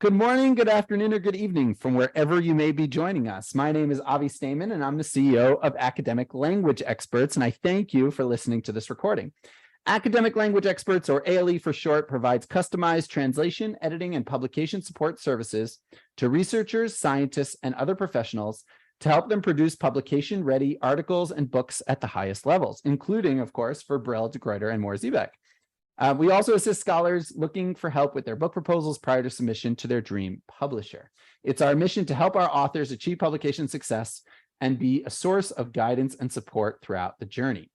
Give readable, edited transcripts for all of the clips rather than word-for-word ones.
Good morning, good afternoon, or good evening from wherever you may be joining us. My name is Avi Stamen, and I'm the CEO of Academic Language Experts, and I thank you for listening to this recording. Academic Language Experts, or ALE for short, provides customized translation, editing, and publication support services to researchers, scientists, and other professionals to help them produce publication-ready articles and books at the highest levels, including, of course, for Brill, de Gruyter, and Mohr-Siebeck. We also assist scholars looking for help with their book proposals prior to submission to their dream publisher. It's our mission to help our authors achieve publication success and be a source of guidance and support throughout the journey.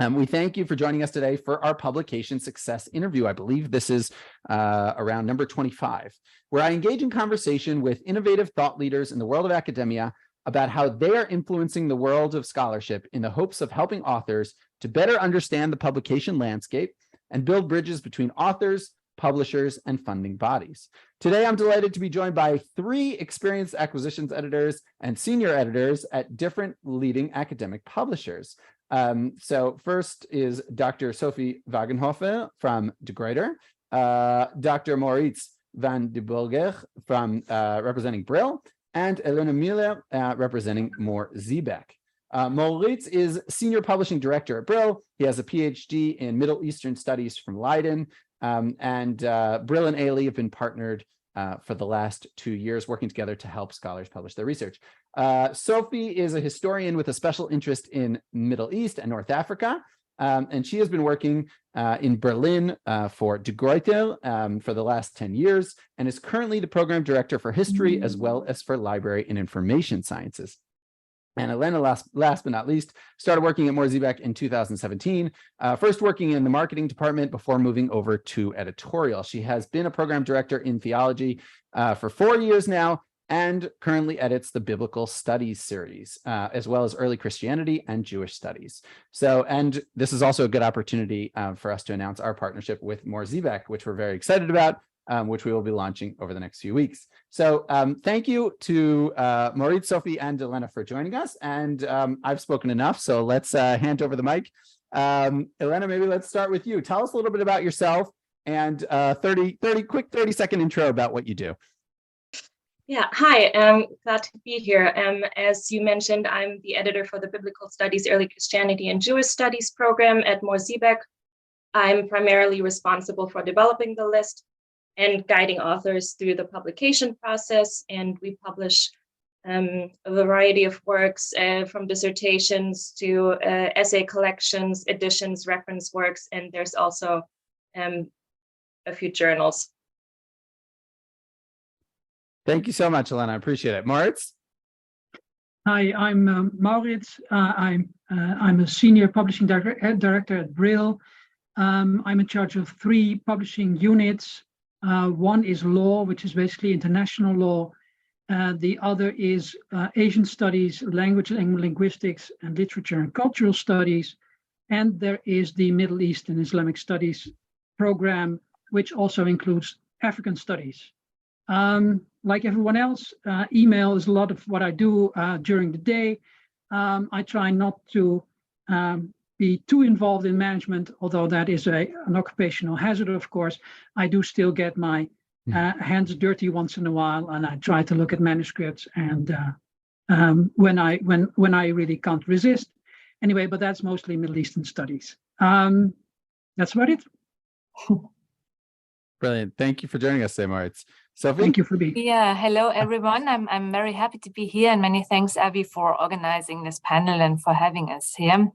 We thank you for joining us today for our publication success interview. I believe this is around number 25, where I engage in conversation with innovative thought leaders in the world of academia about how they are influencing the world of scholarship in the hopes of helping authors to better understand the publication landscape and build bridges between authors, publishers, and funding bodies. Today, I'm delighted to be joined by three experienced acquisitions editors and senior editors at different leading academic publishers. So first is Dr. Sophie Wagenhofer from de Gruyter, Dr. Moritz van de Bulger from representing Brill, and Elena Müller representing Mohr-Siebeck. Moritz is Senior Publishing Director at Brill. He has a PhD in Middle Eastern Studies from Leiden, and Brill and ALE have been partnered for the last 2 years, working together to help scholars publish their research. Sophie is a historian with a special interest in Middle East and North Africa, and she has been working in Berlin for de Gruyter for the last 10 years, and is currently the Program Director for History as well as for Library and Information Sciences. And Elena, last but not least, started working at Mohr-Siebeck in 2017, first working in the marketing department before moving over to editorial. She has been a program director in theology for 4 years now, and currently edits the Biblical Studies series, as well as early Christianity and Jewish studies. So, and this is also a good opportunity for us to announce our partnership with Mohr-Siebeck, which we're very excited about, which we will be launching over the next few weeks. So thank you to Moritz, Sophie, and Elena for joining us. And I've spoken enough, so let's hand over the mic. Elena, maybe let's start with you. Tell us a little bit about yourself and quick 30-second intro about what you do. Yeah, hi, I'm glad to be here. As you mentioned, I'm the editor for the Biblical Studies, Early Christianity, and Jewish Studies program at Mohr-Siebeck. I'm primarily responsible for developing the list and guiding authors through the publication process. And we publish a variety of works from dissertations to essay collections, editions, reference works, and there's also a few journals. Thank you so much, Elena. I appreciate it. Moritz? Hi, I'm Moritz. I'm a senior publishing director at Brill. I'm in charge of 3 publishing units. One is law, which is basically international law. The other is Asian studies, language and linguistics, and literature and cultural studies. And there is the Middle East and Islamic studies program, which also includes African studies. Like everyone else, email is a lot of what I do during the day. I try not to be too involved in management, although that is an occupational hazard, of course. I do still get my hands dirty once in a while, and I try to look at manuscripts and when I really can't resist. Anyway, but that's mostly Middle Eastern studies. That's about it. Brilliant. Thank you for joining us today, Moritz. Sophie? Thank you for being here. Yeah, hello everyone. I'm very happy to be here, and many thanks, Avi, for organizing this panel and for having us here.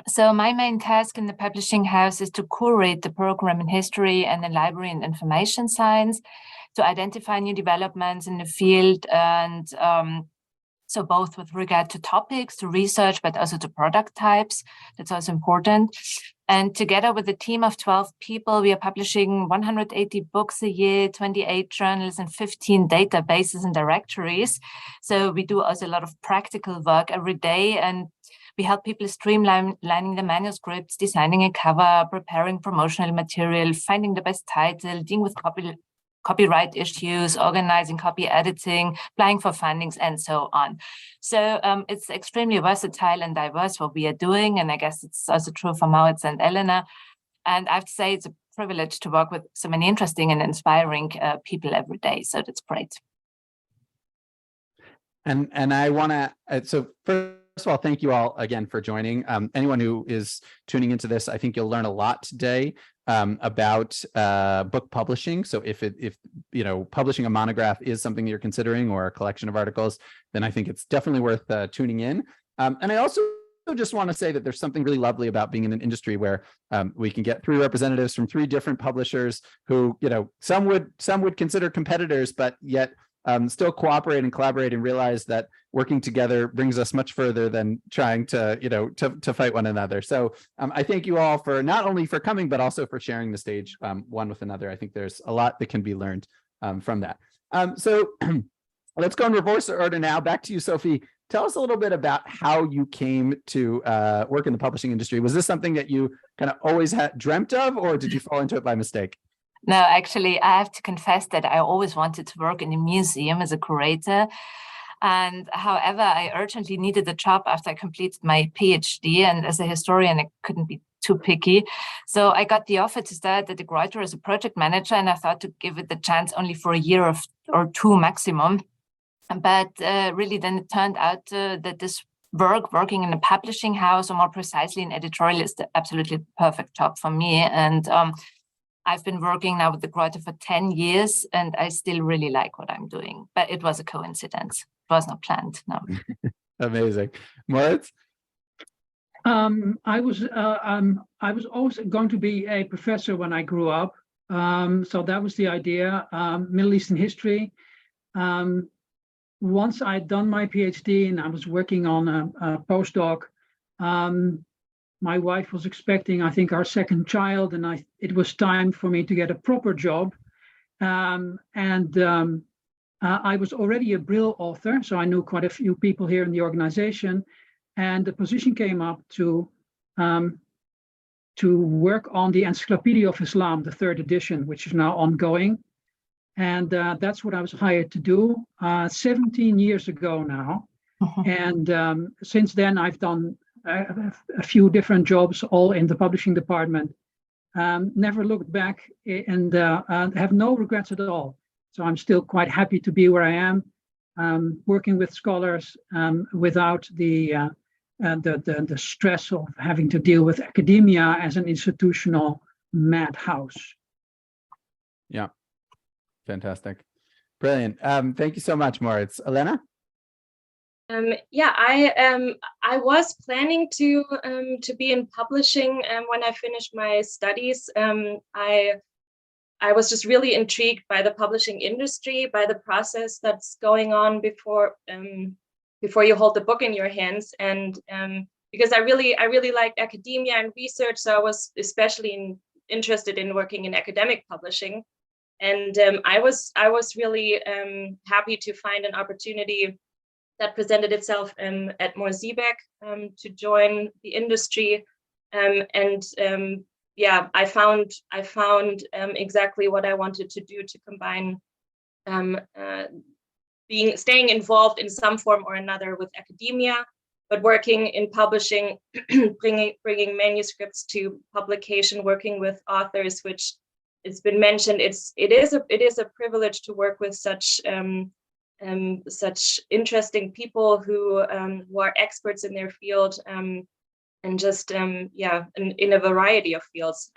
So my main task in the publishing house is to curate the program in history and in library and information science, to identify new developments in the field, and so both with regard to topics, to research, but also to product types. That's also important. And together with a team of 12 people, we are publishing 180 books a year, 28 journals, and 15 databases and directories. So we do also a lot of practical work every day, and we help people streamlining the manuscripts, designing a cover, preparing promotional material, finding the best title, dealing with copyright issues, organizing copy editing, applying for fundings, and so on. So it's extremely versatile and diverse what we are doing, and I guess it's also true for Moritz and Elena. And I have to say it's a privilege to work with so many interesting and inspiring people every day. So that's great. And I want to, so first of all, thank you all again for joining. Anyone who is tuning into this, I think you'll learn a lot today about book publishing. So if you know, publishing a monograph is something that you're considering, or a collection of articles, then I think it's definitely worth tuning in. And I also just want to say that there's something really lovely about being in an industry where we can get 3 representatives from 3 different publishers who, you know, some would consider competitors, but yet still cooperate and collaborate and realize that working together brings us much further than trying to, you know, to fight one another. So I thank you all for not only for coming, but also for sharing the stage one with another. I think there's a lot that can be learned from that. So let's go in reverse order now. Back to you, Sophie. Tell us a little bit about how you came to work in the publishing industry. Was this something that you kind of always had dreamt of, or did you fall into it by mistake? No, actually, I have to confess that I always wanted to work in a museum as a curator. And however, I urgently needed a job after I completed my PhD. And as a historian, I couldn't be too picky. So I got the offer to start at the Curate as a project manager. And I thought to give it the chance only for a year or 2 maximum. But really, then it turned out that this working in a publishing house, or more precisely in editorial, is the absolutely perfect job for me. And I've been working now with the Curate for 10 years, and I still really like what I'm doing. But it was a coincidence. It was not planned, no. Amazing. Moritz? I was always going to be a professor when I grew up. So that was the idea, Middle Eastern history. Once I'd done my PhD and I was working on a postdoc, my wife was expecting, I think, our second child, and it was time for me to get a proper job. I was already a Brill author, so I knew quite a few people here in the organization, and the position came up to work on the Encyclopedia of Islam, the 3rd edition, which is now ongoing. And that's what I was hired to do 17 years ago now. And since then, I've done a few different jobs, all in the publishing department. Never looked back, and have no regrets at all. So I'm still quite happy to be where I am, working with scholars without the stress of having to deal with academia as an institutional madhouse. Yeah, fantastic, brilliant. Thank you so much, Moritz. Elena? Yeah, I was planning to be in publishing when I finished my studies. I was just really intrigued by the publishing industry, by the process that's going on before you hold the book in your hands, and because I really liked academia and research, so I was especially interested in working in academic publishing, and I was really happy to find an opportunity that presented itself at Moor-Siebeck to join the industry, yeah, I found exactly what I wanted to do, to combine staying involved in some form or another with academia, but working in publishing, bringing manuscripts to publication, working with authors, which it's been mentioned. It is a privilege to work with such interesting people who are experts in their field, and just yeah, in a variety of fields.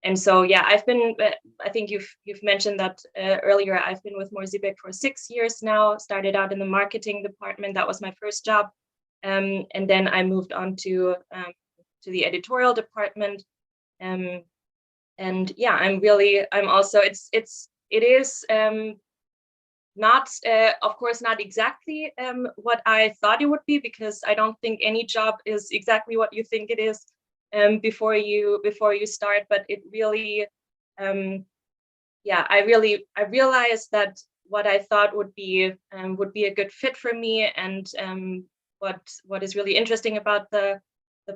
And so yeah, I've been, I think you've mentioned that earlier. I've been with Moor-Siebeck for 6 years now. Started out in the marketing department. That was my first job, and then I moved on to the editorial department. And yeah, I'm also, it is not, of course, not exactly what I thought it would be, because I don't think any job is exactly what you think it is before you start. But it really, yeah, I realized that what I thought would be a good fit for me, and what is really interesting about the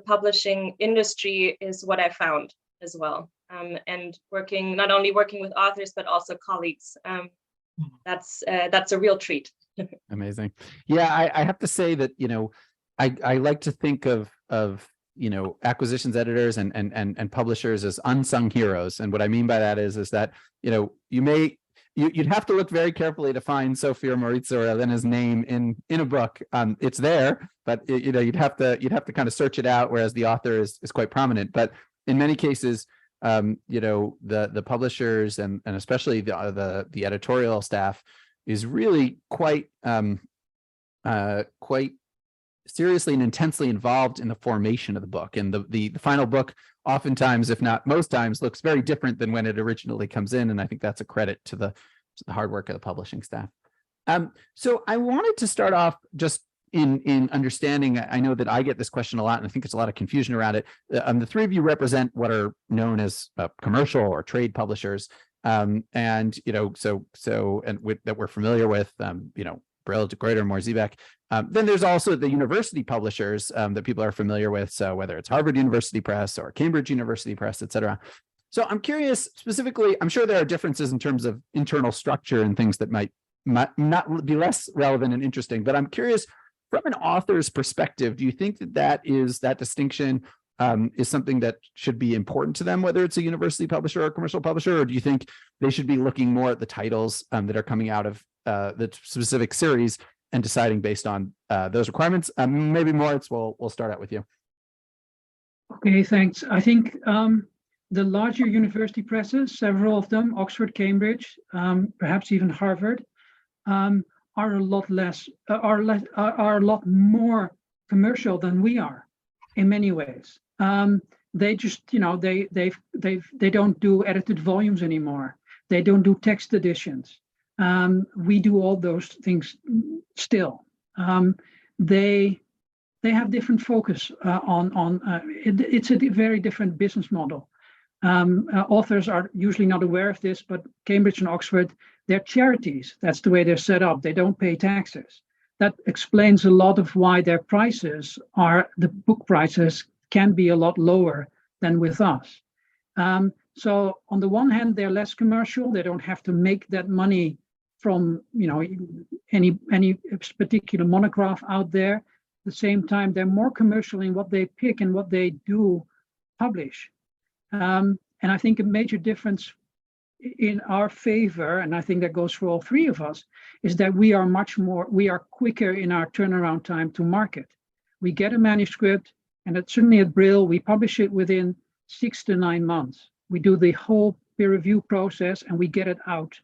publishing industry is what I found as well, and not only working with authors but also colleagues. That's a real treat. Amazing. Yeah, I have to say that, you know, I like to think of acquisitions editors and publishers as unsung heroes. And what I mean by that is that, you'd have to look very carefully to find Sophie or Maurizio or Elena's name in a book. It's there, but you'd have to kind of search it out, whereas the author is quite prominent. But in many cases, the publishers and especially the editorial staff is really quite seriously and intensely involved in the formation of the book. And the final book, oftentimes, if not most times, looks very different than when it originally comes in. And I think that's a credit to the hard work of the publishing staff. So I wanted to start off just in understanding. I know that I get this question a lot, and I think there's a lot of confusion around it. The three of you represent what are known as commercial or trade publishers, that we're familiar with. Brill, Curate, Morziebeck. Then there's also the university publishers that people are familiar with. So whether it's Harvard University Press or Cambridge University Press, et cetera. So I'm curious specifically, I'm sure there are differences in terms of internal structure and things that might not be less relevant and interesting, but I'm curious from an author's perspective, do you think that distinction is something that should be important to them, whether it's a university publisher or a commercial publisher, or do you think they should be looking more at the titles that are coming out of the specific series and deciding based on those requirements? Maybe Moritz, we'll start out with you. Okay, thanks. I think the larger university presses, several of them, Oxford, Cambridge, perhaps even Harvard, are a lot more commercial than we are in many ways. They just, they don't do edited volumes anymore. They don't do text editions. We do all those things still. They have different focus it's a very different business model. Authors are usually not aware of this, but Cambridge and Oxford, they're charities. That's the way they're set up. They don't pay taxes. That explains a lot of why their prices the book prices can be a lot lower than with us. So on the one hand, they're less commercial. They don't have to make that money from any particular monograph out there. At the same time, they're more commercial in what they pick and what they do publish. And I think a major difference in our favor, and I think that goes for all three of us, is that we are quicker in our turnaround time to market. We get a manuscript, and certainly at Brill, we publish it within 6 to 9 months. We do the whole peer review process and we get it out.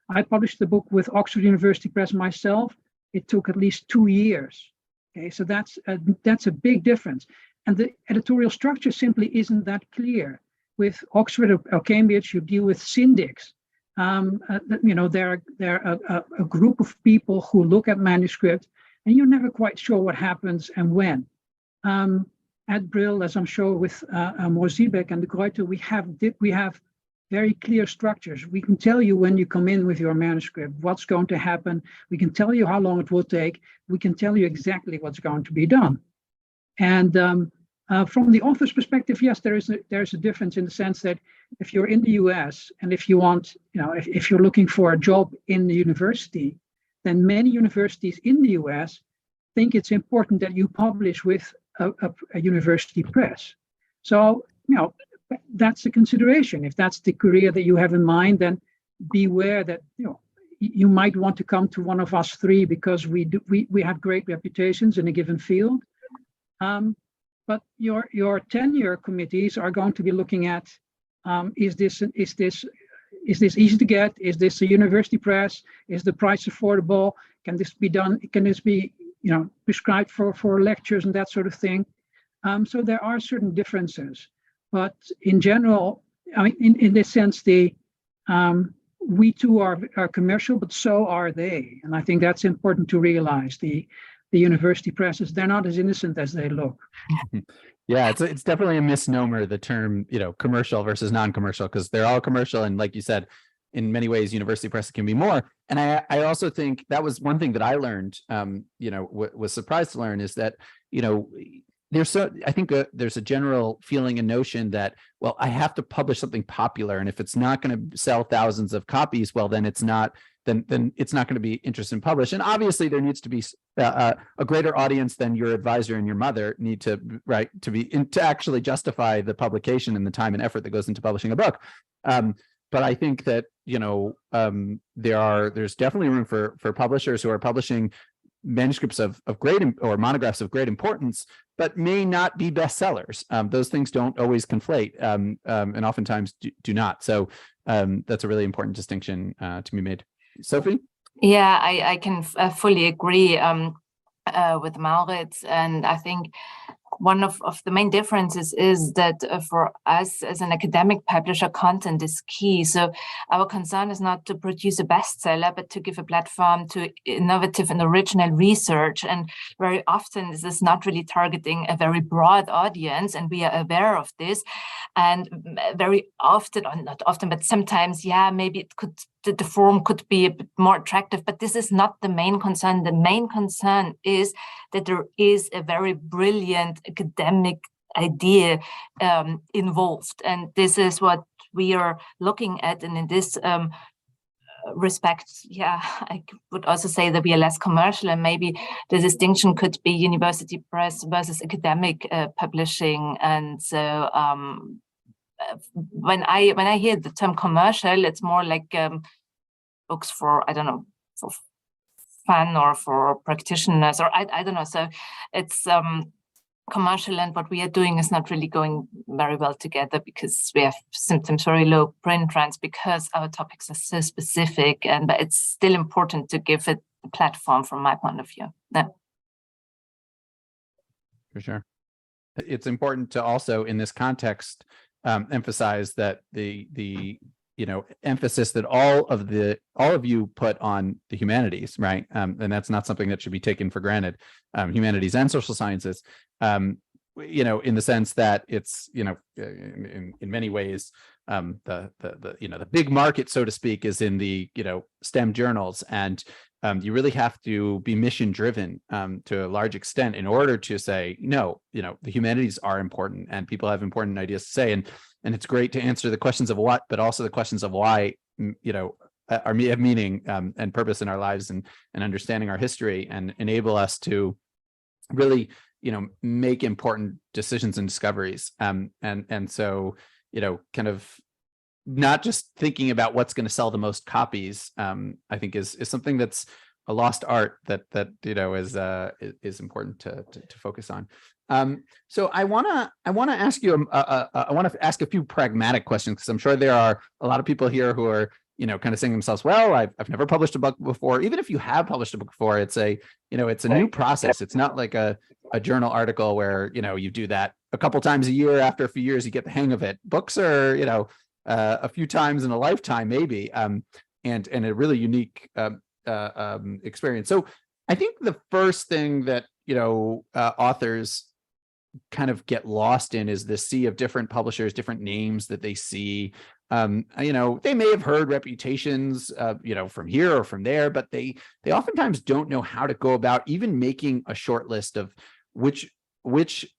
I published the book with Oxford University Press myself. It took at least 2 years. Okay, so that's a big difference. And the editorial structure simply isn't that clear. With Oxford or Cambridge, you deal with syndics. They're a group of people who look at manuscript, and you're never quite sure what happens and when. At Brill, as I'm sure with Morziebeck and de Gruyter, we have very clear structures. We can tell you when you come in with your manuscript, what's going to happen. We can tell you how long it will take. We can tell you exactly what's going to be done. And from the author's perspective, yes, there is a difference in the sense that if you're in the US and if you want, if you're looking for a job in the university, then many universities in the US think it's important that you publish with a university press. So, that's a consideration. If that's the career that you have in mind, then beware that you might want to come to one of us three because we have great reputations in a given field. But your tenure committees are going to be looking at is this easy to get? Is this a university press? Is the price affordable? Can this be done? Can this be prescribed for lectures and that sort of thing? So there are certain differences. But in general, I mean, in this sense, we too are commercial, but so are they. And I think that's important to realize. The university presses, they're not as innocent as they look. Yeah, it's definitely a misnomer, the term, commercial versus non-commercial, because they're all commercial. And like you said, in many ways, university press can be more. And I also think that was one thing that I learned, was surprised to learn is that, I think there's a general feeling and notion that, well, I have to publish something popular. And if it's not going to sell thousands of copies, well, then it's not then it's not going to be interested in publish. And obviously there needs to be a greater audience than your advisor and your mother need to, right, to actually justify the publication and the time and effort that goes into publishing a book. But I think that, there's definitely room for publishers who are publishing manuscripts of great, or monographs of great importance, but may not be bestsellers. Those things don't always conflate, and oftentimes do not. So that's a really important distinction to be made. Sophie? Yeah, I can fully agree with Maurits, and I think one of the main differences is that for us as an academic publisher, content is key. So our concern is not to produce a bestseller, but to give a platform to innovative and original research. And very often this is not really targeting a very broad audience, and we are aware of this. And very often, or not often, but sometimes, yeah, maybe the form could be a bit more attractive, but this is not the main concern. The main concern is that there is a very brilliant academic idea involved. And this is what we are looking at. And in this respect, yeah, I would also say that we are less commercial, and maybe the distinction could be university press versus academic publishing. And so when I hear the term commercial, it's more like books for, I don't know, for fun or for practitioners, or I don't know. So it's commercial, and what we are doing is not really going very well together, because we have sometimes very low print runs because our topics are so specific, but it's still important to give it a platform from my point of view. Yeah. For sure. It's important to also, in this context, emphasize that the emphasis that all of you put on the humanities, right? And that's not something that should be taken for granted. Humanities and social sciences, in the sense that it's, in many ways, the big market, so to speak, is in the STEM journals, and you really have to be mission driven to a large extent in order to say, no, the humanities are important, and people have important ideas to say, and it's great to answer the questions of what, but also the questions of why, have meaning and purpose in our lives, and understanding our history, and enable us to really, make important decisions and discoveries. And so, kind of not just thinking about what's going to sell the most copies, I think is something that's a lost art that is important to focus on. So I want to ask you, I want to ask a few pragmatic questions, because I'm sure there are a lot of people here who are, kind of saying to themselves, well, I've never published a book before. Even if you have published a book before, it's a new process. It's not like a journal article where, you do that a couple times a year. After a few years, you get the hang of it. Books are, a few times in a lifetime, maybe, and a really unique experience. So I think the first thing that, authors kind of get lost in is the sea of different publishers, different names that they see. They may have heard reputations, from here or from there, but they oftentimes don't know how to go about even making a short list of which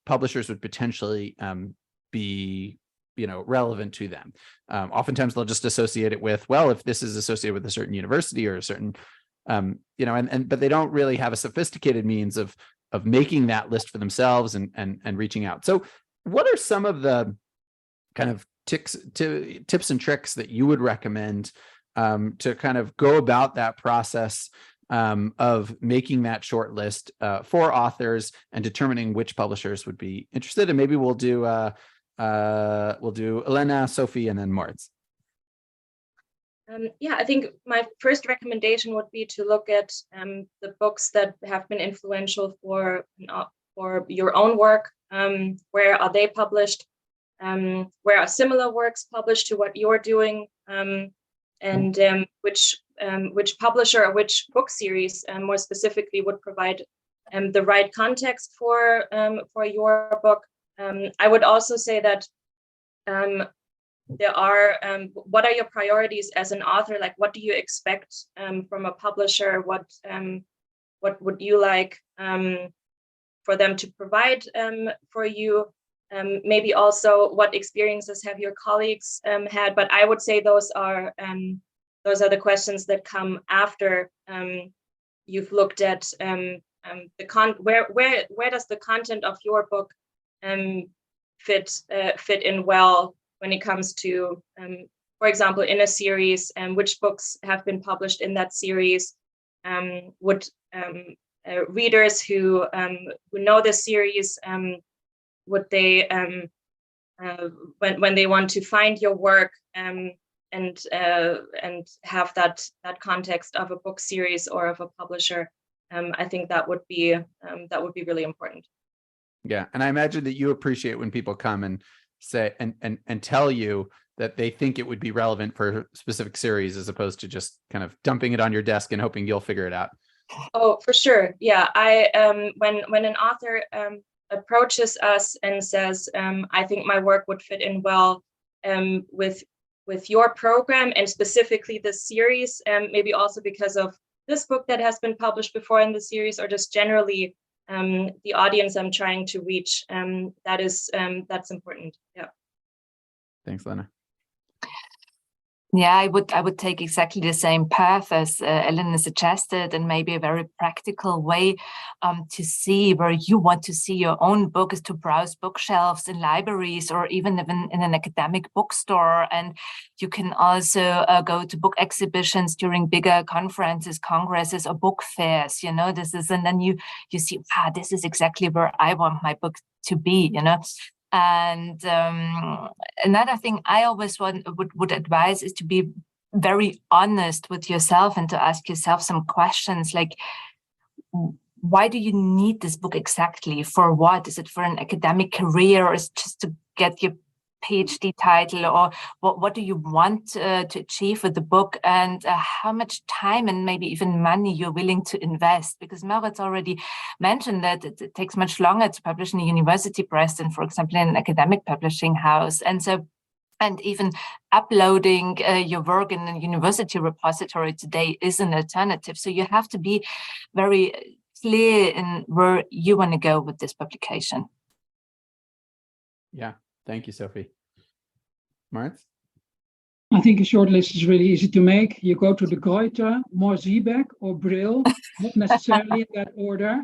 publishers would potentially be, relevant to them. Oftentimes they'll just associate it with, well, if this is associated with a certain university or a certain, but they don't really have a sophisticated means of making that list for themselves and reaching out. So what are some of the kind of tips and tricks that you would recommend to kind of go about that process of making that short list for authors and determining which publishers would be interested? And maybe we'll do Elena, Sophie, and then Moritz. I think my first recommendation would be to look at the books that have been influential for your own work. Where are they published? Where are similar works published to what you're doing? And which publisher or which book series, more specifically, would provide the right context for your book. I would also say that there are, what are your priorities as an author? Like, what do you expect from a publisher? What would you like for them to provide for you? Maybe also what experiences have your colleagues had? But I would say those are those are the questions that come after you've looked at where does the content of your book fit in well when it comes to, for example, in a series, which books have been published in that series. Would readers who know the series, would they, when they want to find your work and have that context of a book series or of a publisher, I think that would be really important. Yeah, and I imagine that you appreciate when people come and say and tell you that they think it would be relevant for a specific series, as opposed to just kind of dumping it on your desk and hoping you'll figure it out. Oh, for sure. Yeah, when an author approaches us and says, I think my work would fit in well with your program, and specifically this series, maybe also because of this book that has been published before in the series, or just generally the audience I'm trying to reach, that's important. Yeah. Thanks, Lena. Yeah, I would take exactly the same path as Elena suggested, and maybe a very practical way to see where you want to see your own book is to browse bookshelves in libraries or even in an academic bookstore. And you can also go to book exhibitions during bigger conferences, congresses, or book fairs. You know, and then you see, this is exactly where I want my book to be. You know. And another thing I always would advise is to be very honest with yourself and to ask yourself some questions like, why do you need this book exactly? For what? Is it for an academic career, or is it just to get your PhD title, or what do you want to achieve with the book, and how much time and maybe even money you're willing to invest? Because Moritz already mentioned that it takes much longer to publish in a university press than, for example, in an academic publishing house. And even uploading your work in a university repository today is an alternative. So you have to be very clear in where you want to go with this publication. Yeah. Thank you, Sophie. Moritz? I think a shortlist is really easy to make. You go to the Curate, Ziebeck, or Brill, not necessarily in that order,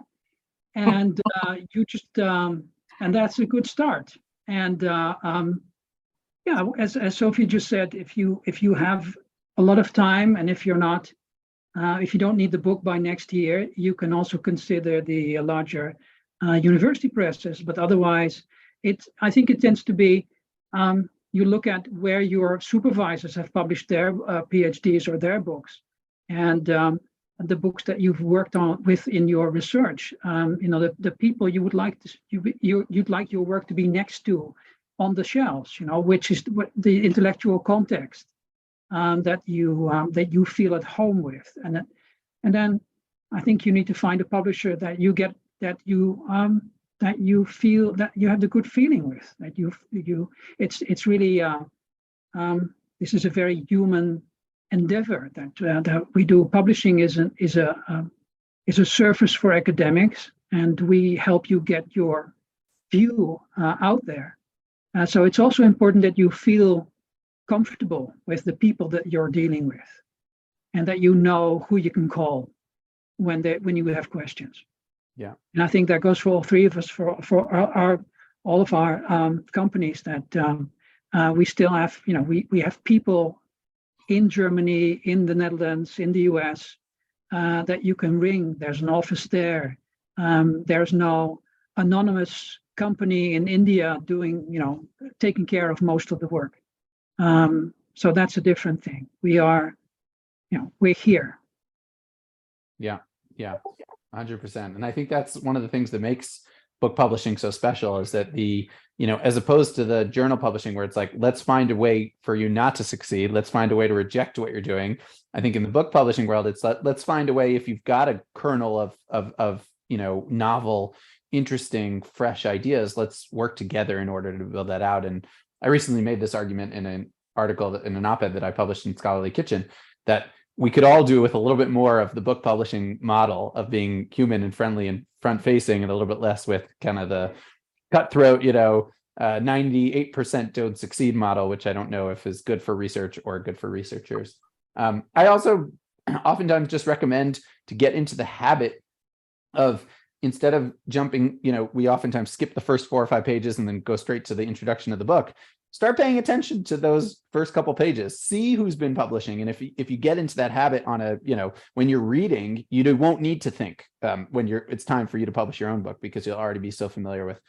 and you just and that's a good start. And yeah, as Sophie just said, if you have a lot of time, and if you don't need the book by next year, you can also consider the larger university presses. But otherwise, I think it tends to be, you look at where your supervisors have published their PhDs or their books, and the books that you've worked on with in your research. The people you would like you'd like your work to be next to on the shelves. Which is the intellectual context that you feel at home with, and then I think you need to find a publisher that you get that you feel that you have the good feeling with, that it's really this is a very human endeavor that we do. Publishing is a service for academics, and we help you get your view out there. So it's also important that you feel comfortable with the people that you're dealing with, and that you know who you can call when you have questions. Yeah, and I think that goes for all three of us, for all of our companies, that we still have, we have people in Germany, in the Netherlands, in the US that you can ring. There's an office there. There's no anonymous company in India taking care of most of the work. So that's a different thing. We're here. Yeah. 100%. And I think that's one of the things that makes book publishing so special, is that as opposed to the journal publishing, where it's like, let's find a way for you not to succeed. Let's find a way to reject what you're doing. I think in the book publishing world, it's let's find a way, if you've got a kernel of novel, interesting, fresh ideas, let's work together in order to build that out. And I recently made this argument in an article, in an op-ed that I published in Scholarly Kitchen, that we could all do with a little bit more of the book publishing model of being human and friendly and front facing, and a little bit less with kind of the cutthroat, 98% don't succeed model, which I don't know if is good for research or good for researchers. I also oftentimes just recommend to get into the habit of, instead of jumping, we oftentimes skip the first 4 or 5 pages and then go straight to the introduction of the book. Start paying attention to those first couple pages, see who's been publishing. And if you get into that habit on when you're reading, you won't need to think when it's time for you to publish your own book, because you'll already be so familiar with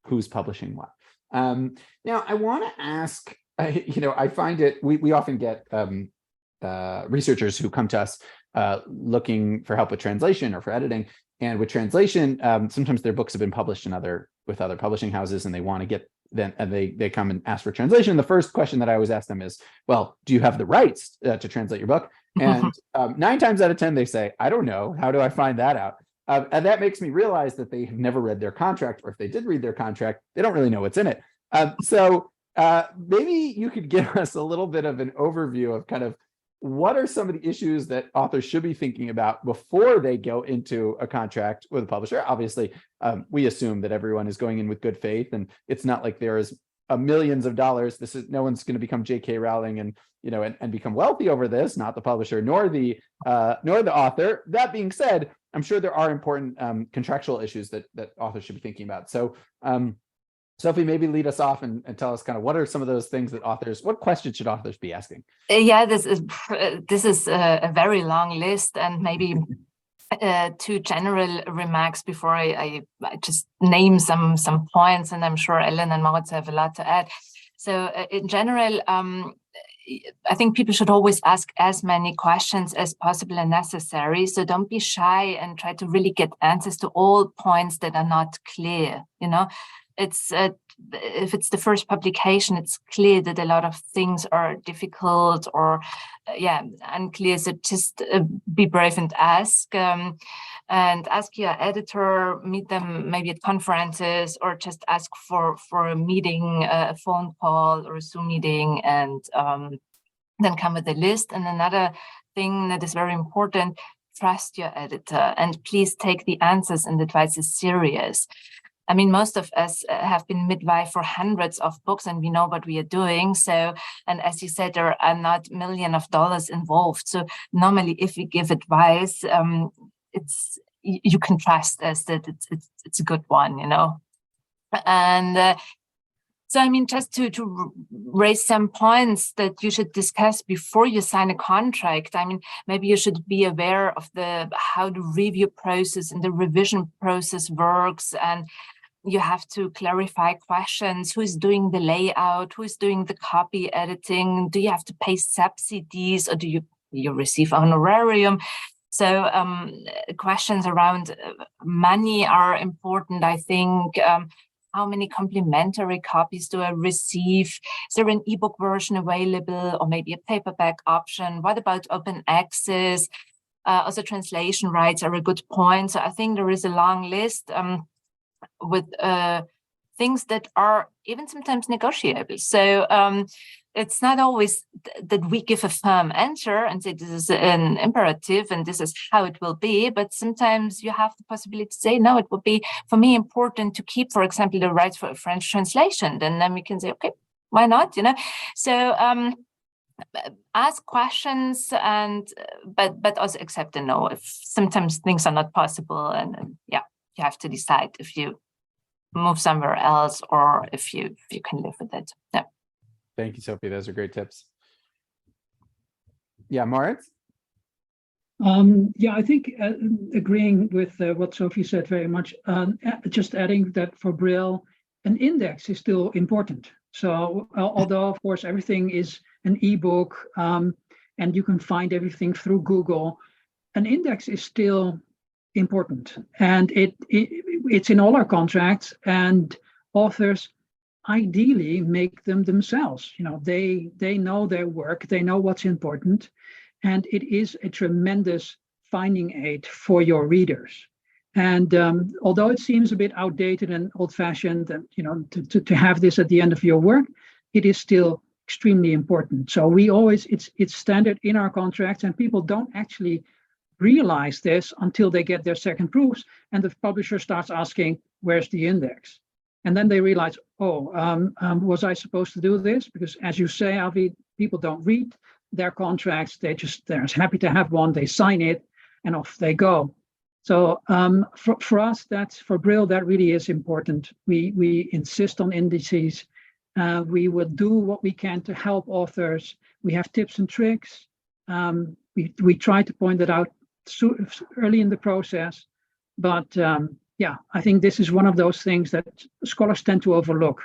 who's publishing what. Now I want to ask, I find it, we often get researchers who come to us looking for help with translation or for editing. And with translation, sometimes their books have been published with other publishing houses, and they want to get they come and ask for translation. The first question that I always ask them is, well, do you have the rights to translate your book? And 9 times out of 10, they say, I don't know. How do I find that out? And that makes me realize that they have never read their contract, or if they did read their contract, they don't really know what's in it. So maybe you could give us a little bit of an overview of kind of what are some of the issues that authors should be thinking about before they go into a contract with a publisher. Obviously, we assume that everyone is going in with good faith, and it's not like there is millions of dollars. No one's going to become J.K. Rowling and become wealthy over this. Not the publisher, nor the author. That being said, I'm sure there are important contractual issues that authors should be thinking about. So, Sophie, maybe lead us off and tell us kind of what are some of those things that what questions should authors be asking? Yeah, this is a very long list, and maybe 2 general remarks before I just name some points, and I'm sure Ellen and Moritz have a lot to add. So in general, I think people should always ask as many questions as possible and necessary. So don't be shy and try to really get answers to all points that are not clear. It's if it's the first publication, it's clear that a lot of things are difficult or unclear. So just be brave and ask your editor, meet them maybe at conferences, or just ask for a meeting, a phone call or a Zoom meeting, and then come with a list. And another thing that is very important, trust your editor, and please take the answers and advices serious. I mean, most of us have been midwife for hundreds of books, and we know what we are doing. So, and as you said, there are not millions of dollars involved. So normally, if we give advice, you can trust us that it's a good one, And so, I mean, just to raise some points that you should discuss before you sign a contract. I mean, maybe you should be aware of how the review process and the revision process works, and you have to clarify questions. Who is doing the layout? Who is doing the copy editing? Do you have to pay subsidies, or do you receive honorarium? So questions around money are important, I think. How many complimentary copies do I receive? Is there an ebook version available, or maybe a paperback option? What about open access? Also, translation rights are a good point. So I think there is a long list with things that are even sometimes negotiable. So it's not always that we give a firm answer and say this is an imperative and this is how it will be, but sometimes you have the possibility to say, no, it would be for me important to keep, for example, the rights for a French translation. Then we can say, okay, why not? So ask questions, but also accept a no if sometimes things are not possible, and you have to decide if you move somewhere else or if you can live with it. Yeah. Thank you, Sophie. Those are great tips. Yeah, Moritz? I think agreeing with what Sophie said very much, just adding that for Braille, an index is still important. So although, of course, everything is an ebook and you can find everything through Google, an index is still important. And it's in all our contracts, and authors ideally make them themselves. They know their work, they know what's important, and it is a tremendous finding aid for your readers. And although it seems a bit outdated and old-fashioned, and to have this at the end of your work, it is still extremely important. So we always, it's standard in our contracts, and people don't actually realize this until they get their second proofs, and the publisher starts asking, where's the index? And then they realize, was I supposed to do this? Because as you say, Avi, people don't read their contracts. They're happy to have one. They sign it, and off they go. So for us, for Brill, that really is important. We insist on indices. We will do what we can to help authors. We have tips and tricks. We try to point it out early in the process, but yeah, I think this is one of those things that scholars tend to overlook.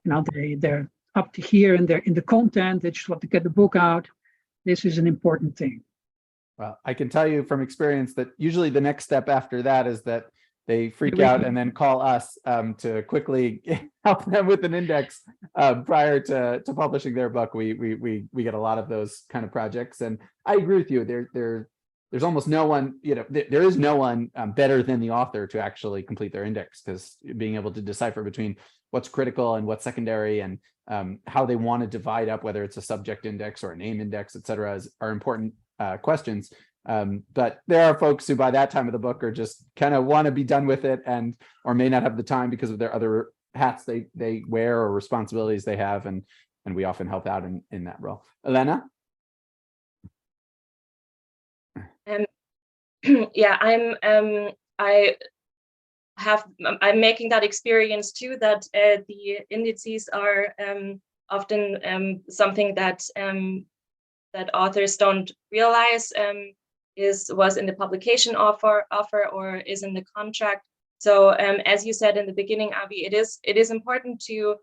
They're up to here and they're in the content. They just want to get the book out. This is an important thing. Well, I can tell you from experience that usually the next step after that is that they freak out and then call us to quickly help them with an index prior to publishing their book. We get a lot of those kind of projects, and I agree with you. There's almost no one, there is no one better than the author to actually complete their index, because being able to decipher between what's critical and what's secondary, and how they want to divide up, whether it's a subject index or a name index, et cetera, are important questions. But there are folks who by that time of the book are just kind of want to be done with it, or may not have the time because of their other hats they wear or responsibilities they have, and we often help out in that role. Elena? Yeah, I'm making that experience too, that the indices are often something that authors don't realize was in the publication offer or is in the contract. So as you said in the beginning, Avi, it is important to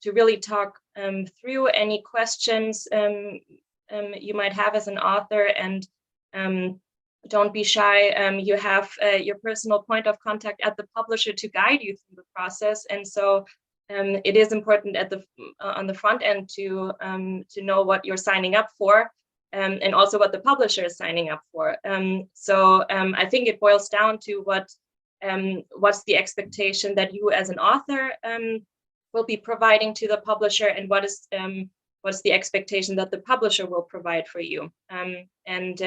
really talk through any questions you might have as an author, and don't be shy. You have your personal point of contact at the publisher to guide you through the process, and so it is important on the front end to know what you're signing up for, and also what the publisher is signing up for. So I think it boils down to what's the expectation that you as an author will be providing to the publisher, and what's the expectation that the publisher will provide for you. And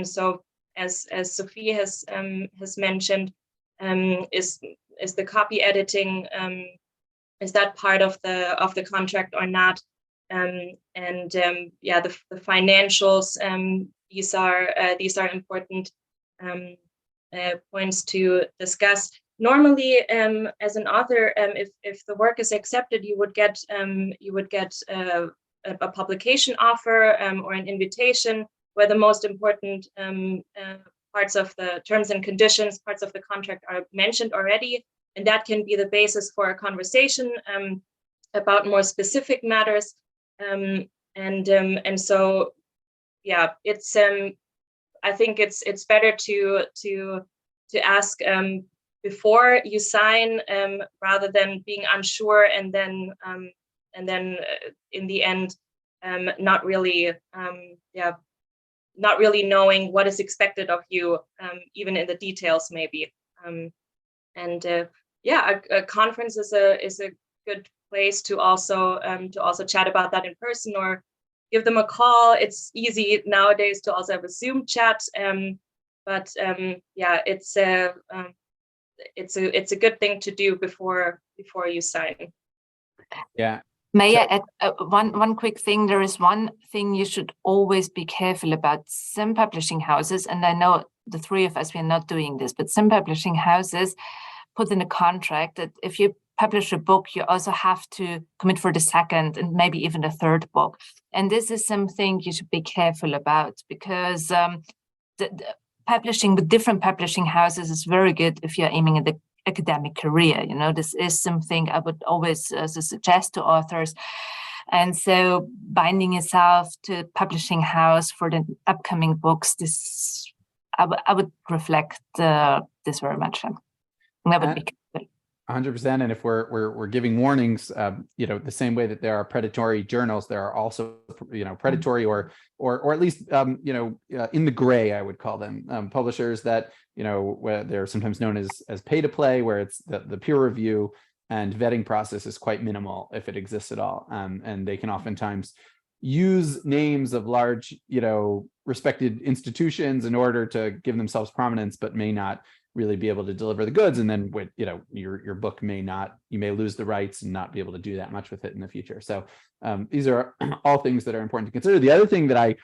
so as Sophie has mentioned, is the copy editing, is that part of the contract or not? Yeah, the financials, these are important points to discuss. Normally, as an author, if the work is accepted, you would get a publication offer or an invitation, where the most important parts of the terms and conditions, parts of the contract are mentioned already, and that can be the basis for a conversation about more specific matters. And so, yeah, it's I think it's better to ask before you sign, rather than being unsure and then in the end not really knowing what is expected of you, even in the details maybe. Yeah, a conference is a good place to also chat about that in person, or give them a call. It's easy nowadays to also have a Zoom chat, but yeah, it's a good thing to do before you sign. Yeah. May I add one quick thing? There is one thing you should always be careful about. Some publishing houses, and I know the three of us, we are not doing this, but some publishing houses put in a contract that if you publish a book, you also have to commit for the second and maybe even the third book. And this is something you should be careful about, because the publishing with different publishing houses is very good if you're aiming at the academic career. This is something I would always suggest to authors. And so binding yourself to publishing house for the upcoming books, this I would reflect this very much. And that would be good. 100%. And if we're giving warnings, the same way that there are predatory journals, there are also, predatory or at least, in the gray, I would call them, publishers that, where they're sometimes known as pay to play, where it's the peer review and vetting process is quite minimal if it exists at all. And they can oftentimes use names of large, respected institutions in order to give themselves prominence, but may not really be able to deliver the goods. And then with, your book you may lose the rights and not be able to do that much with it in the future. So these are all things that are important to consider. The other thing that I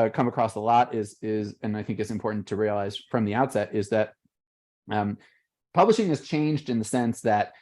come across a lot is, and I think is important to realize from the outset, is that publishing has changed in the sense that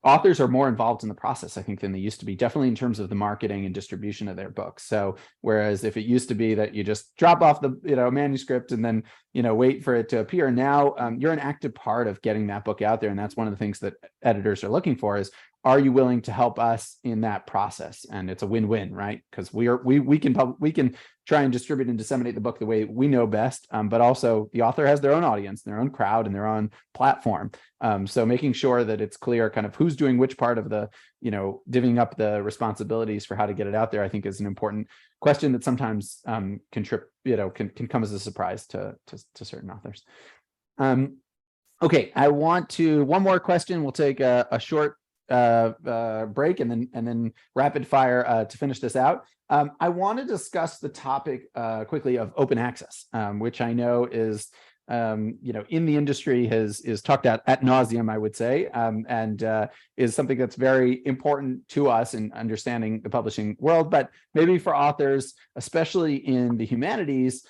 authors are more involved in the process, I think, than they used to be, definitely in terms of the marketing and distribution of their books. So whereas if it used to be that you just drop off the manuscript and then wait for it to appear, now you're an active part of getting that book out there. And that's one of the things that editors are looking for is, are you willing to help us in that process? And it's a win-win, right? Because we can try and distribute and disseminate the book the way we know best, but also the author has their own audience, their own crowd, and their own platform. So making sure that it's clear kind of who's doing which part of the, divvying up the responsibilities for how to get it out there, I think is an important question that sometimes can come as a surprise to certain authors. Okay, I want to, one more question. We'll take a short break and then rapid fire to finish this out. I want to discuss the topic quickly of open access, which I know is in the industry is talked at nauseum, I would say, and is something that's very important to us in understanding the publishing world. But maybe for authors, especially in the humanities,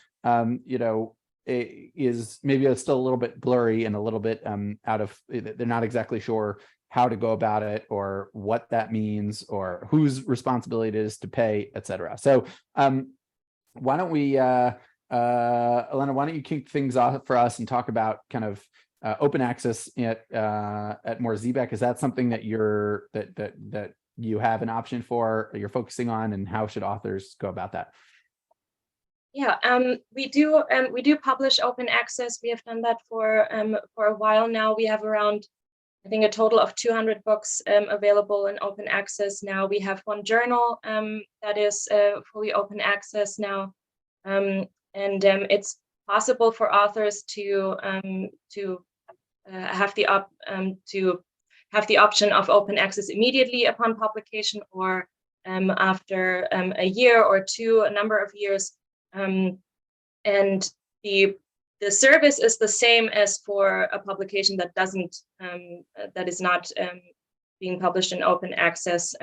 is maybe still a little bit blurry and a little bit they're not exactly sure how to go about it or what that means or whose responsibility it is to pay, et cetera. So why don't we, Elena, why don't you kick things off for us and talk about kind of open access at Moore-Siebeck? Is that something that that you have an option for, or you're focusing on, and how should authors go about that? Yeah, we do publish open access. We have done that for a while now. We have around, I think, a total of 200 books available in open access now. We have one journal that is fully open access now, and it's possible for authors to have the option of open access immediately upon publication, or after a year or two, a number of years, and the service is the same as for a publication that that is not being published in open access.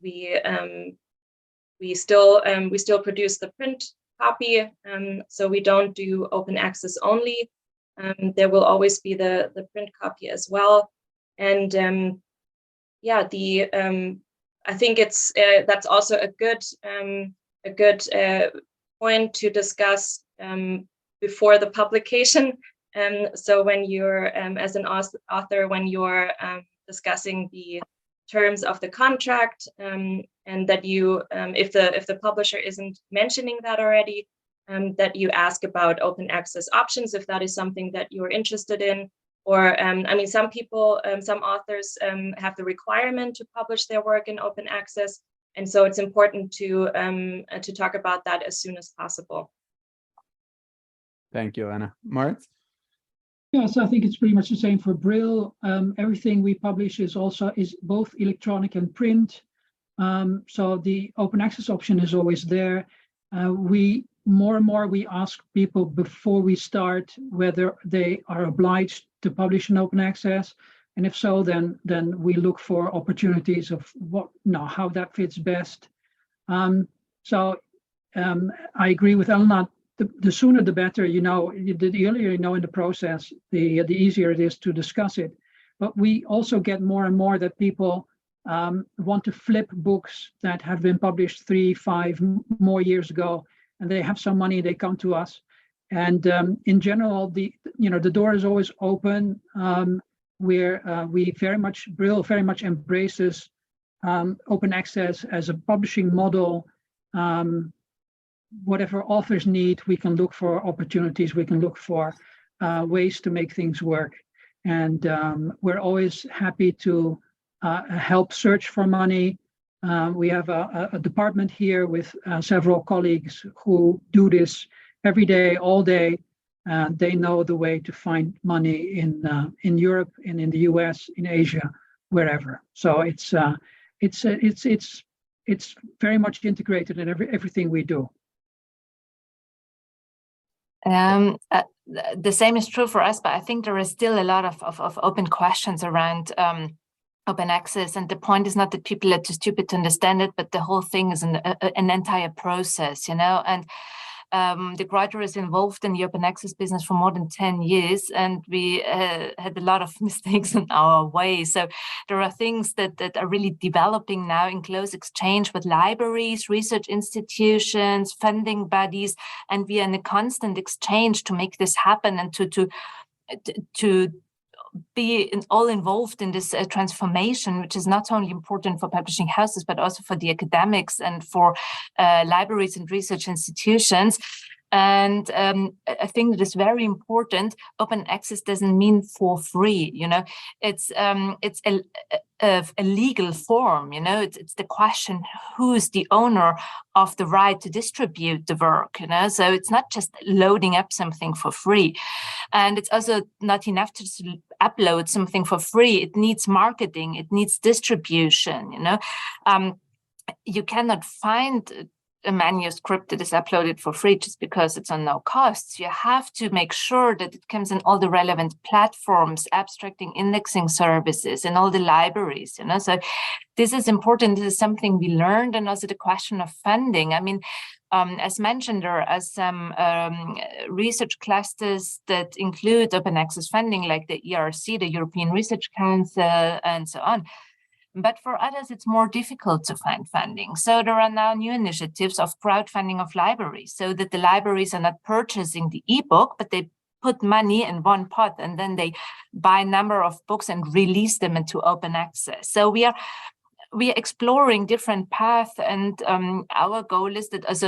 We still produce the print copy, so we don't do open access only. There will always be the print copy as well, and I think it's that's also a good point to discuss before the publication. So when you're as an author, when you're discussing the terms of the contract, and that you if the publisher isn't mentioning that already, that you ask about open access options, if that is something that you're interested in. Or I mean, some authors have the requirement to publish their work in open access, and so it's important to talk about that as soon as possible. Thank you, Anna. Moritz? Yeah, so I think it's pretty much the same for Brill. Everything we publish is both electronic and print. So the open access option is always there. More and more we ask people before we start whether they are obliged to publish in open access, and if so, then we look for opportunities of how that fits best. So I agree with Elena. The sooner the better. The earlier you know in the process, the easier it is to discuss it. But we also get more and more that people want to flip books that have been published 3-5 more years ago, and they have some money, they come to us. And in general, the door is always open. Brill very much embraces open access as a publishing model. Whatever authors need, we can look for opportunities, we can look for ways to make things work. And we're always happy to help search for money. We have a department here with several colleagues who do this every day, all day. They know the way to find money in Europe and in the US, in Asia, wherever. So it's it's very much integrated in everything we do. The same is true for us, but I think there is still a lot of open questions around open access. And the point is not that people are too stupid to understand it, but the whole thing is an entire process, and the Curate is involved in the open access business for more than 10 years, and we had a lot of mistakes in our way. So there are things that are really developing now in close exchange with libraries, research institutions, funding bodies, and we are in a constant exchange to make this happen and to be all involved in this transformation, which is not only important for publishing houses, but also for the academics and for libraries and research institutions. And I think it is very important. Open access doesn't mean for free, it's a legal form, it's the question, who is the owner of the right to distribute the work, so it's not just loading up something for free. And it's also not enough to just upload something for free. It needs marketing, it needs distribution, you cannot find a manuscript that is uploaded for free just because it's on no costs. You have to make sure that it comes in all the relevant platforms, abstracting indexing services, and all the libraries, So this is important. This is something we learned, and also the question of funding. I mean, as mentioned, there are some research clusters that include open access funding, like the ERC, the European Research Council, and so on. But for others, it's more difficult to find funding. So there are now new initiatives of crowdfunding of libraries, so that the libraries are not purchasing the ebook, but they put money in one pot and then they buy a number of books and release them into open access. So we are exploring different paths, and our goal is that as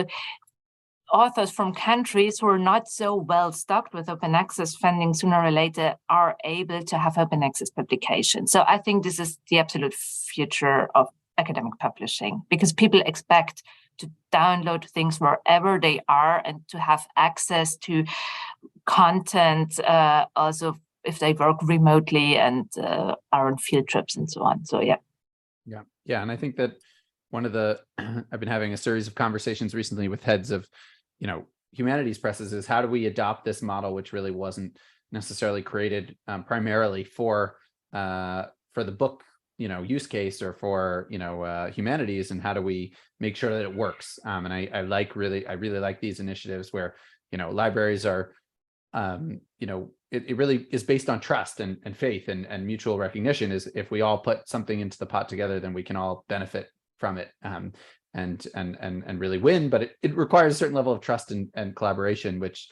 authors from countries who are not so well stocked with open access funding sooner or later are able to have open access publication. So I think this is the absolute future of academic publishing, because people expect to download things wherever they are and to have access to content, also if they work remotely and are on field trips and so on. So yeah, and I think that one of the I've been having a series of conversations recently with heads of humanities presses is, how do we adopt this model, which really wasn't necessarily created primarily for the book use case, or for humanities, and how do we make sure that it works? And I really like these initiatives where libraries are it really is based on trust and faith and mutual recognition. Is if we all put something into the pot together, then we can all benefit from it and really win. But it requires a certain level of trust and collaboration, which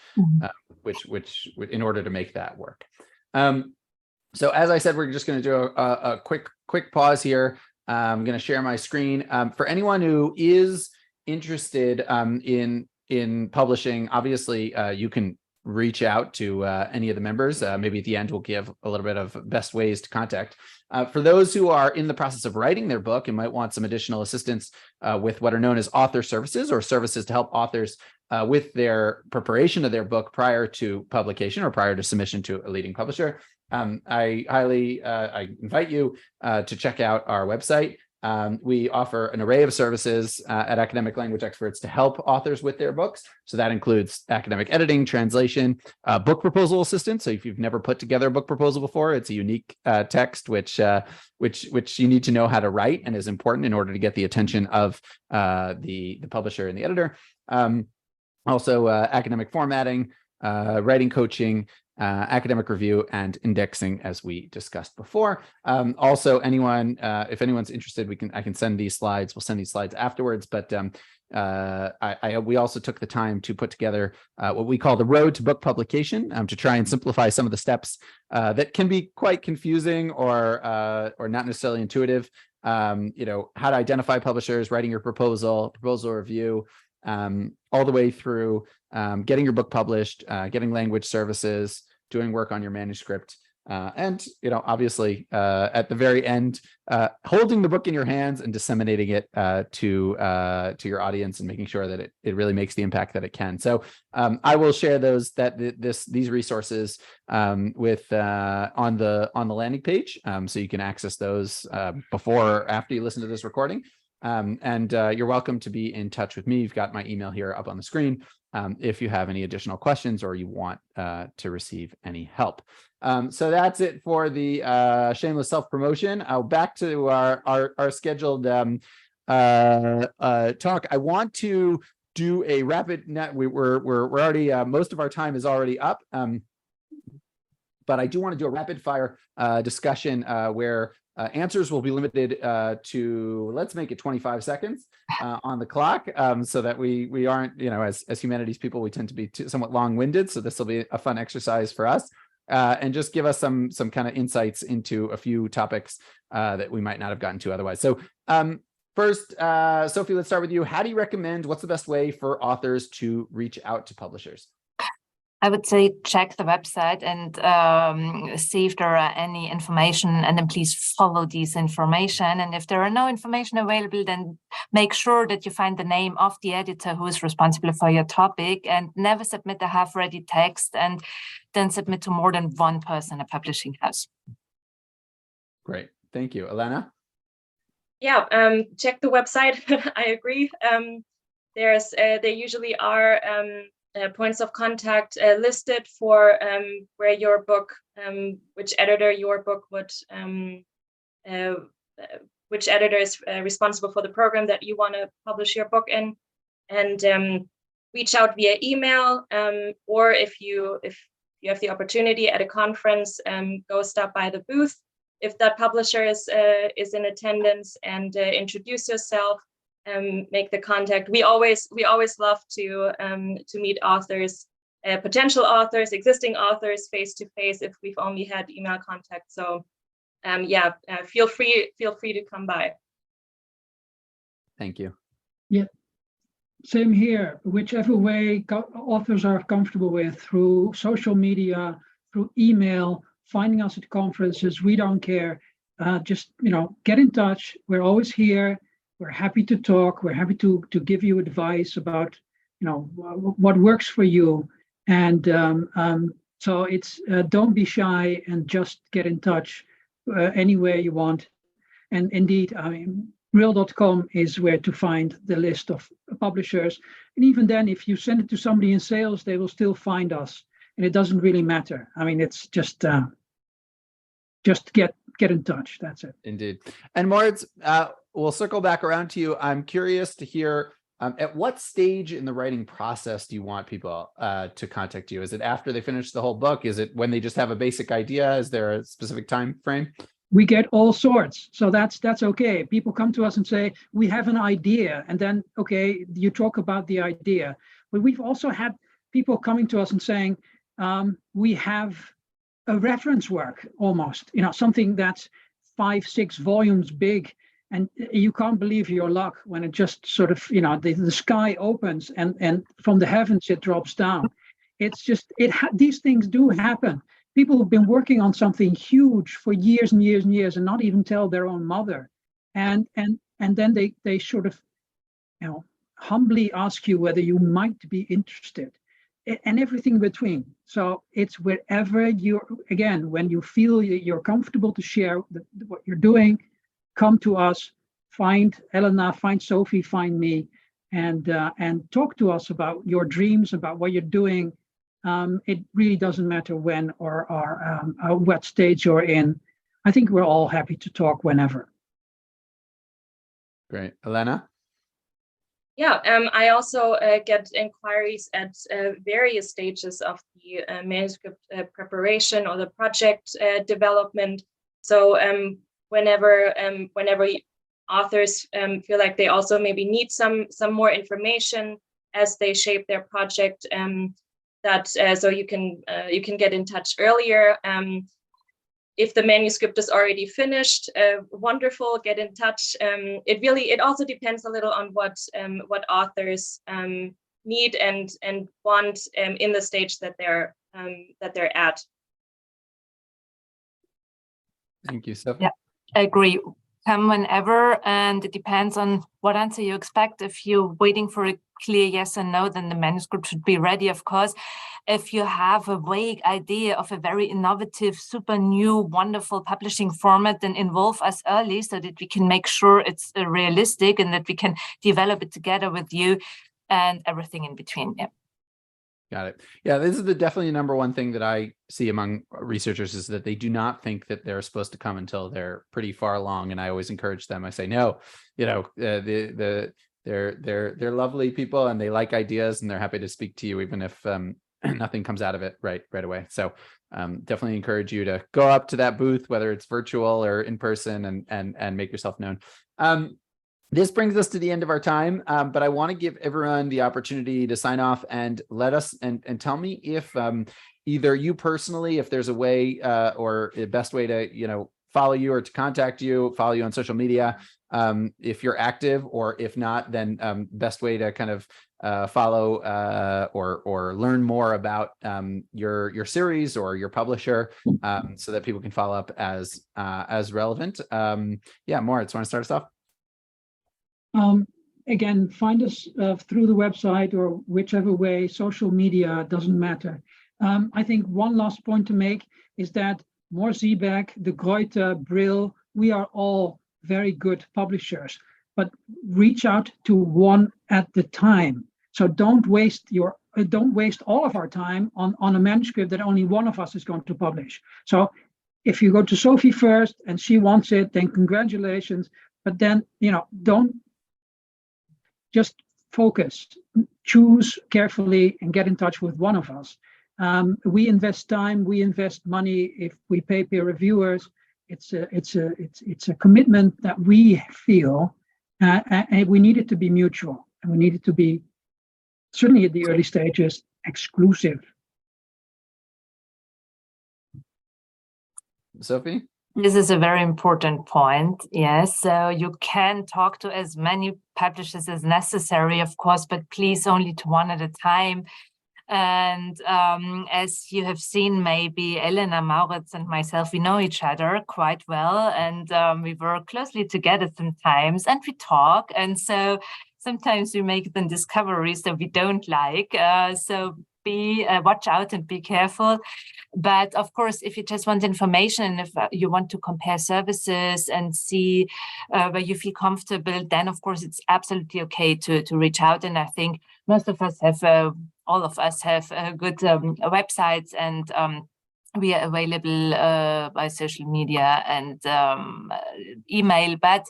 in order to make that work. So as I said, we're just going to do a quick pause here. I'm going to share my screen. For anyone who is interested in publishing, obviously you can reach out to any of the members. Maybe at the end we'll give a little bit of best ways to contact. For those who are in the process of writing their book and might want some additional assistance with what are known as author services, or services to help authors with their preparation of their book prior to publication or prior to submission to a leading publisher, I highly invite you to check out our website. We offer an array of services at Academic Language Experts to help authors with their books. So that includes academic editing, translation, book proposal assistance. So if you've never put together a book proposal before, it's a unique text which you need to know how to write, and is important in order to get the attention of the publisher and the editor. Also, academic formatting, writing coaching, academic review, and indexing, as we discussed before. Also, if anyone's interested, I can send these slides. We'll send these slides afterwards. But we also took the time to put together what we call the road to book publication, to try and simplify some of the steps that can be quite confusing or not necessarily intuitive. How to identify publishers, writing your proposal review, all the way through getting your book published, getting language services, doing work on your manuscript, and obviously at the very end, holding the book in your hands and disseminating it to your audience, and making sure that it really makes the impact that it can. So I will share these resources with on the landing page, so you can access those before or after you listen to this recording. And you're welcome to be in touch with me. You've got my email here up on the screen if you have any additional questions or you want to receive any help. So that's it for the shameless self-promotion. Back to our scheduled talk. I want to do a rapid net. We're already most of our time is already up. But I do want to do a rapid fire discussion where answers will be limited to, let's make it 25 seconds on the clock, so that we aren't, as humanities people, we tend to be somewhat long-winded. So this will be a fun exercise for us, and just give us some kind of insights into a few topics that we might not have gotten to otherwise. So first, Sophie, let's start with you. How do you recommend, what's the best way for authors to reach out to publishers? I would say check the website and see if there are any information, and then please follow these information. And if there are no information available, then make sure that you find the name of the editor who is responsible for your topic, and never submit a half-ready text and then submit to more than one person, a publishing house. Great, thank you. Elena? Yeah, check the website. I agree. There usually are points of contact listed for where your book, which editor your book would, which editor is responsible for the program that you want to publish your book in, and reach out via email, or if you have the opportunity at a conference, go stop by the booth if that publisher is in attendance, and introduce yourself. Make the contact. We always love to meet authors, potential authors, existing authors face to face if we've only had email contact. So feel free to come by. Thank you. Yeah, same here. Whichever way authors are comfortable with, through social media, through email, finding us at conferences, we don't care. Just get in touch. We're always here. We're happy to talk. We're happy to give you advice about, what works for you. And so it's don't be shy and just get in touch anywhere you want. And indeed, Brill.com is where to find the list of publishers. And even then, if you send it to somebody in sales, they will still find us. And it doesn't really matter. It's just get in touch. That's it. Indeed. And Moritz, we'll circle back around to you. I'm curious to hear, at what stage in the writing process do you want people to contact you? Is it after they finish the whole book? Is it when they just have a basic idea? Is there a specific time frame? We get all sorts. So that's okay. People come to us and say, we have an idea. And then, okay, you talk about the idea. But we've also had people coming to us and saying, we have a reference work almost, something that's 5-6 volumes big, and you can't believe your luck when it just sort of, the sky opens and from the heavens it drops down. It's just, these things do happen. People have been working on something huge for years and years and years and not even tell their own mother. And then they sort of, humbly ask you whether you might be interested, and everything in between. So it's wherever when you feel you're comfortable to share what you're doing, come to us, find Elena, find Sophie, find me, and talk to us about your dreams, about what you're doing. It really doesn't matter when or what stage you're in. I think we're all happy to talk whenever. Great. Elena? Yeah, I also get inquiries at various stages of the manuscript preparation or the project development. So whenever authors feel like they also maybe need some more information as they shape their project, so you can get in touch earlier. If the manuscript is already finished, wonderful, get in touch. It also depends a little on what authors need and want in the stage that they're at. Thank you, Sophie. Yeah, I agree. come whenever, and it depends on what answer you expect. If you're waiting for a clear yes or no, then the manuscript should be ready, of course. If you have a vague idea of a very innovative, super new, wonderful publishing format, then involve us early so that we can make sure it's realistic and that we can develop it together with you and everything in between. Yeah. Got it. Yeah, this is definitely number one thing that I see among researchers is that they do not think that they're supposed to come until they're pretty far along. And I always encourage them. I say, no, they're lovely people and they like ideas and they're happy to speak to you, even if nothing comes out of it right away. So definitely encourage you to go up to that booth, whether it's virtual or in person, and make yourself known. This brings us to the end of our time, but I want to give everyone the opportunity to sign off and let us and tell me if either you personally, if there's a way or a best way to follow you or to contact you, follow you on social media, if you're active, or if not, then best way to kind of follow or learn more about your series or your publisher, so that people can follow up as relevant. Yeah, Moritz, want to start us off? Again, find us through the website or whichever way. Social media doesn't matter. I think one last point to make is that Mohr-Siebeck, De Gruyter, Brill, we are all very good publishers, but reach out to one at the time. So don't waste all of our time on a manuscript that only one of us is going to publish. So if you go to Sophie first and she wants it, then congratulations. But then, don't just focus, choose carefully and get in touch with one of us. We invest time, we invest money. If we pay peer reviewers, it's a commitment that we feel, and we need it to be mutual, and we need it to be, certainly at the early stages, exclusive. Sophie? This is a very important point. Yes, so you can talk to as many publishers as necessary, of course, but please only to one at a time. And as you have seen, maybe Elena, Maurits, and myself, we know each other quite well, and we work closely together sometimes, and we talk. And so sometimes we make then discoveries that we don't like. So watch out and be careful. But of course, if you just want information and if you want to compare services and see where you feel comfortable, then of course it's absolutely okay to reach out. And I think most of us have, all of us have good websites, and we are available by social media and email. But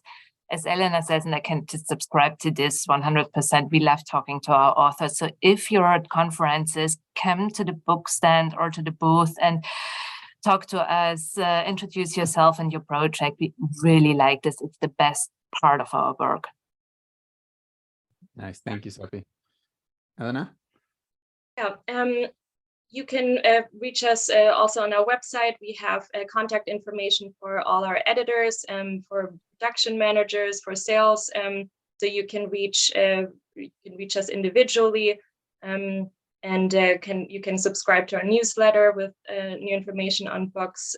as Elena says, and I can just subscribe to this 100%, we love talking to our authors. So if you're at conferences, come to the book stand or to the booth and talk to us, introduce yourself and your project. We really like this. It's the best part of our work. Nice. Thank you, Sophie. Elena? Yeah, you can reach us also on our website. We have contact information for all our editors, for production managers, for sales. So you can reach us individually, and you can subscribe to our newsletter with new information on books.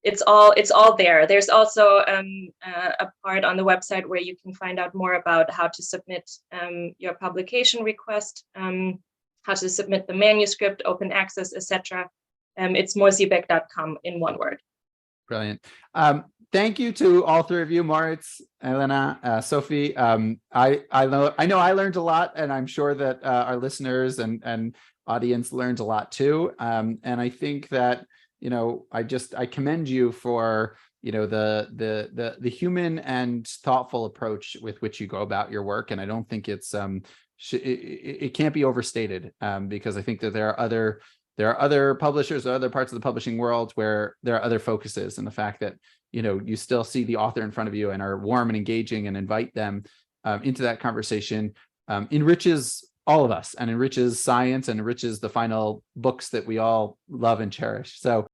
It's all there. There's also a part on the website where you can find out more about how to submit your publication request, how to submit the manuscript, open access, etc. It's mohr-siebeck.com in one word. Brilliant. Thank you to all three of you, Moritz, Elena, Sophie. I know I learned a lot, and I'm sure that our listeners and audience learned a lot too. And I think that I commend you for the human and thoughtful approach with which you go about your work, and I don't think it can't be overstated, because I think that there are other publishers or other parts of the publishing world where there are other focuses, and the fact that you still see the author in front of you and are warm and engaging and invite them into that conversation enriches all of us and enriches science and enriches the final books that we all love and cherish. So